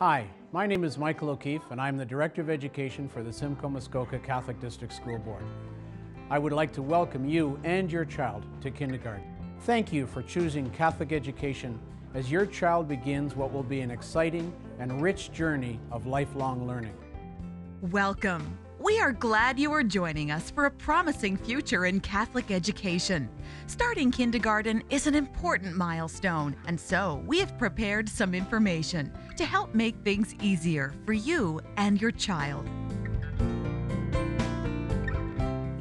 Hi, my name is Michael O'Keefe and I'm the Director of Education for the Simcoe Muskoka Catholic District School Board. I would like to welcome you and your child to kindergarten. Thank you for choosing Catholic education as your child begins what will be an exciting and rich journey of lifelong learning. Welcome. We are glad you are joining us for a promising future in Catholic education. Starting kindergarten is an important milestone, and so we have prepared some information to help make things easier for you and your child.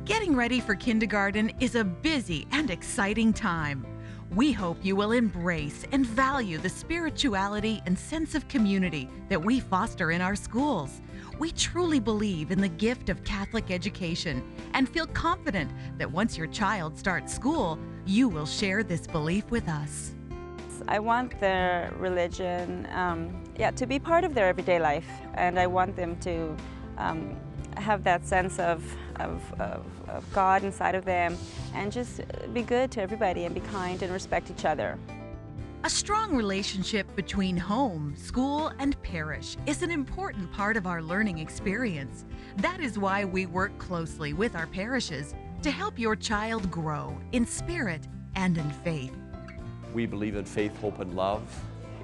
Getting ready for kindergarten is a busy and exciting time. We hope you will embrace and value the spirituality and sense of community that we foster in our schools. We truly believe in the gift of Catholic education and feel confident that once your child starts school, you will share this belief with us. I want their religion to be part of their everyday life, and I want them to have that sense of God inside of them and just be good to everybody and be kind and respect each other. A strong relationship between home, school, and parish is an important part of our learning experience. That is why we work closely with our parishes to help your child grow in spirit and in faith. We believe in faith, hope, and love.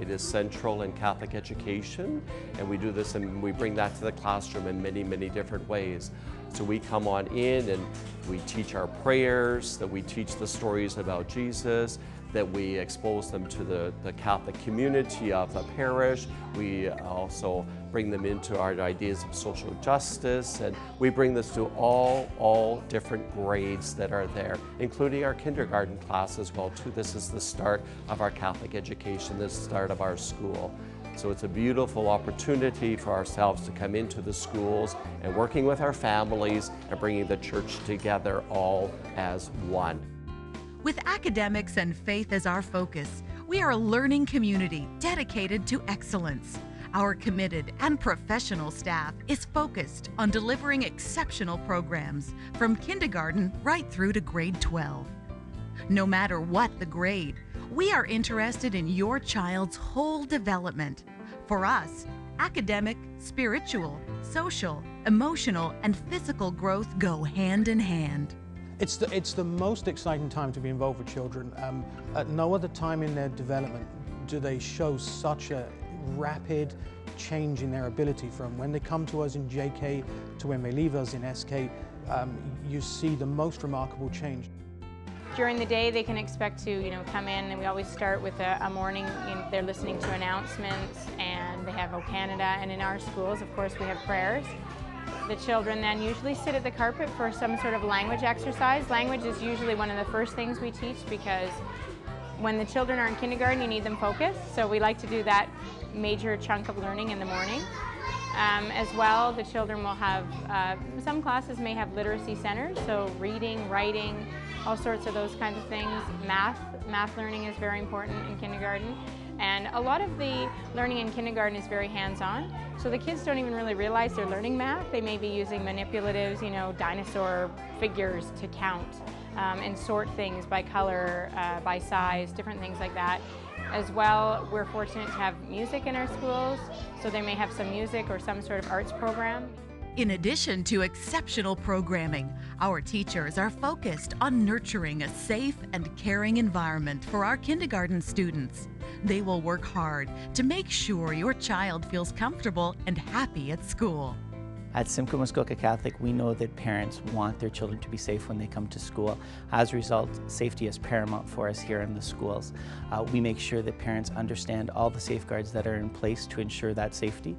It is central in Catholic education, and we do this and we bring that to the classroom in many, many different ways. So we come on in and we teach our prayers, that we teach the stories about Jesus, that we expose them to the Catholic community of the parish. We also bring them into our ideas of social justice, and we bring this to all different grades that are there, including our kindergarten class as well too. This is the start of our Catholic education, this is the start of our school. So it's a beautiful opportunity for ourselves to come into the schools and working with our families and bringing the church together all as one. With academics and faith as our focus, we are a learning community dedicated to excellence. Our committed and professional staff is focused on delivering exceptional programs from kindergarten right through to grade 12. No matter what the grade, we are interested in your child's whole development. For us, academic, spiritual, social, emotional, and physical growth go hand in hand. It's the most exciting time to be involved with children. At no other time in their development do they show such a rapid change in their ability. From when they come to us in JK to when they leave us in SK, you see the most remarkable change. During the day, they can expect to, come in, and we always start with a morning. They're listening to announcements, and they have O Canada. And in our schools, of course, we have prayers. The children then usually sit at the carpet for some sort of language exercise. Language is usually one of the first things we teach, because when the children are in kindergarten, you need them focused. So we like to do that major chunk of learning in the morning. As well, the children will have, some classes may have literacy centers, so reading, writing, all sorts of those kinds of things. Math learning is very important in kindergarten. And a lot of the learning in kindergarten is very hands-on. So the kids don't even really realize they're learning math. They may be using manipulatives, dinosaur figures to count and sort things by color, by size, different things like that. As well, we're fortunate to have music in our schools, so they may have some music or some sort of arts program. In addition to exceptional programming, our teachers are focused on nurturing a safe and caring environment for our kindergarten students. They will work hard to make sure your child feels comfortable and happy at school. At Simcoe Muskoka Catholic, we know that parents want their children to be safe when they come to school. As a result, safety is paramount for us here in the schools. We make sure that parents understand all the safeguards that are in place to ensure that safety.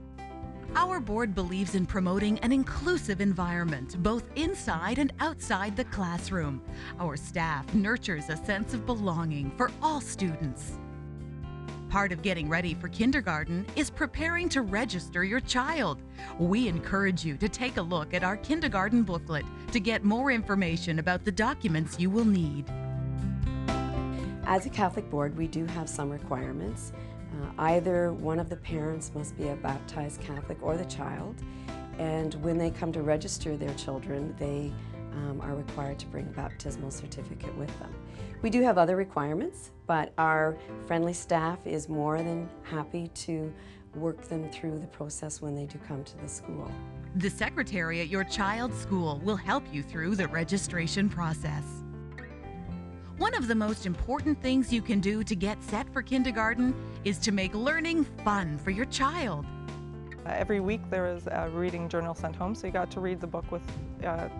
Our board believes in promoting an inclusive environment, both inside and outside the classroom. Our staff nurtures a sense of belonging for all students. Part of getting ready for kindergarten is preparing to register your child. We encourage you to take a look at our kindergarten booklet to get more information about the documents you will need. As a Catholic board, we do have some requirements. Either one of the parents must be a baptized Catholic or the child, and when they come to register their children, they are required to bring a baptismal certificate with them. We do have other requirements, but our friendly staff is more than happy to work them through the process when they do come to the school. The secretary at your child's school will help you through the registration process. One of the most important things you can do to get set for kindergarten is to make learning fun for your child. Every week there was a reading journal sent home, so he got to read the book with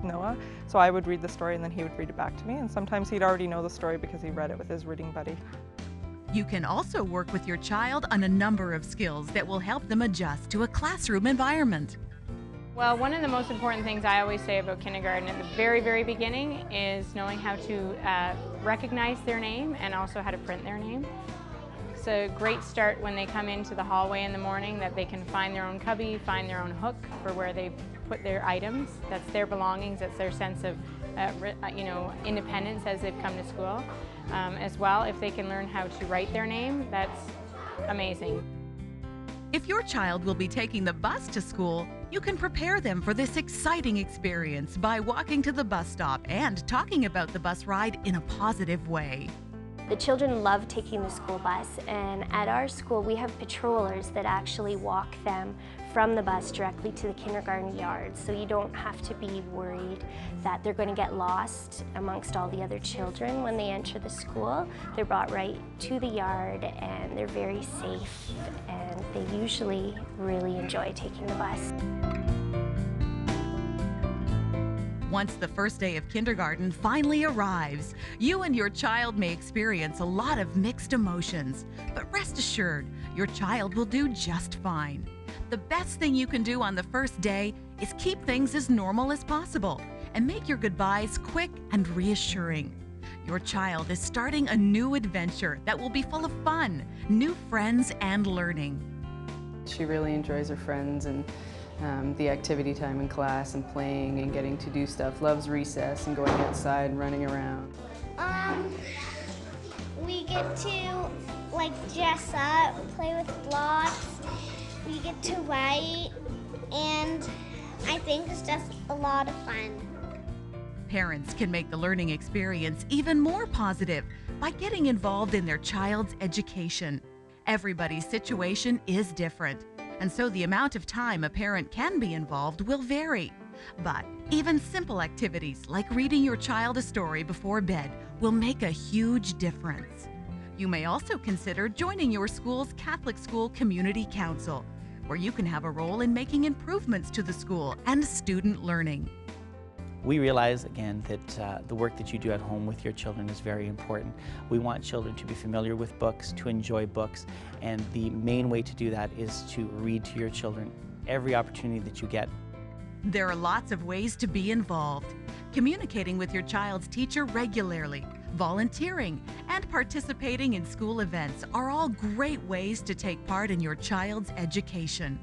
Noah. So I would read the story and then he would read it back to me, and sometimes he'd already know the story because he read it with his reading buddy. You can also work with your child on a number of skills that will help them adjust to a classroom environment. Well, one of the most important things I always say about kindergarten at the very, very beginning is knowing how to recognize their name and also how to print their name. It's a great start when they come into the hallway in the morning, that they can find their own cubby, find their own hook for where they put their items. That's their belongings, that's their sense of independence as they've come to school. As well, if they can learn how to write their name, that's amazing. If your child will be taking the bus to school, you can prepare them for this exciting experience by walking to the bus stop and talking about the bus ride in a positive way. The children love taking the school bus, and at our school we have patrollers that actually walk them from the bus directly to the kindergarten yard, so you don't have to be worried that they're going to get lost amongst all the other children when they enter the school. They're brought right to the yard and they're very safe, and they usually really enjoy taking the bus. Once the first day of kindergarten finally arrives, you and your child may experience a lot of mixed emotions, but rest assured, your child will do just fine. The best thing you can do on the first day is keep things as normal as possible and make your goodbyes quick and reassuring. Your child is starting a new adventure that will be full of fun, new friends, and learning. She really enjoys her friends and the activity time in class and playing and getting to do stuff. Loves recess and going outside and running around. We get to dress up, play with blocks. We get to write, and I think it's just a lot of fun. Parents can make the learning experience even more positive by getting involved in their child's education. Everybody's situation is different, and so the amount of time a parent can be involved will vary. But even simple activities like reading your child a story before bed will make a huge difference. You may also consider joining your school's Catholic School Community Council, where you can have a role in making improvements to the school and student learning. We realize, again, that the work that you do at home with your children is very important. We want children to be familiar with books, to enjoy books, and the main way to do that is to read to your children every opportunity that you get. There are lots of ways to be involved. Communicating with your child's teacher regularly, volunteering, and participating in school events are all great ways to take part in your child's education.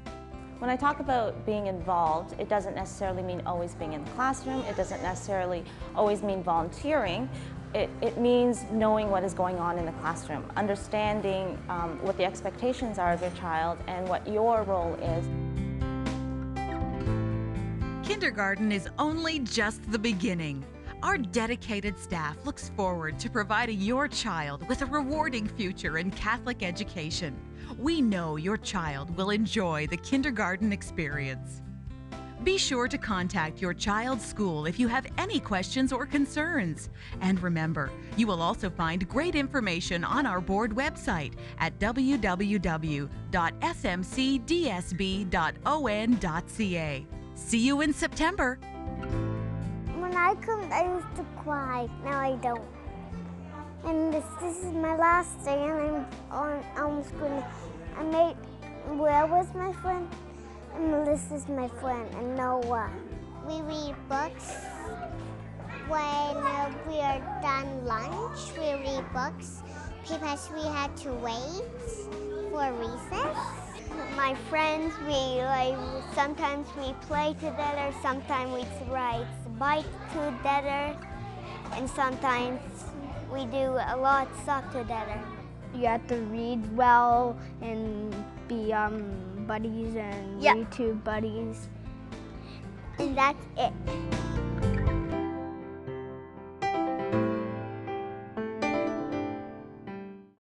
When I talk about being involved, it doesn't necessarily mean always being in the classroom. It doesn't necessarily always mean volunteering. It means knowing what is going on in the classroom, understanding what the expectations are of your child and what your role is. Kindergarten is only just the beginning. Our dedicated staff looks forward to providing your child with a rewarding future in Catholic education. We know your child will enjoy the kindergarten experience. Be sure to contact your child's school if you have any questions or concerns. And remember, you will also find great information on our board website at www.smcdsb.on.ca. See you in September. When I come, I used to cry. Now I don't. And this is my last day, and I'm almost going to. Will was my friend, and Melissa's my friend, and Noah. We read books. When we are done lunch, we read books because we had to wait for recess. My friends, sometimes we play together, sometimes we ride bike together, and sometimes we do a lot of stuff together. You have to read well and be buddies and YouTube buddies. And that's it.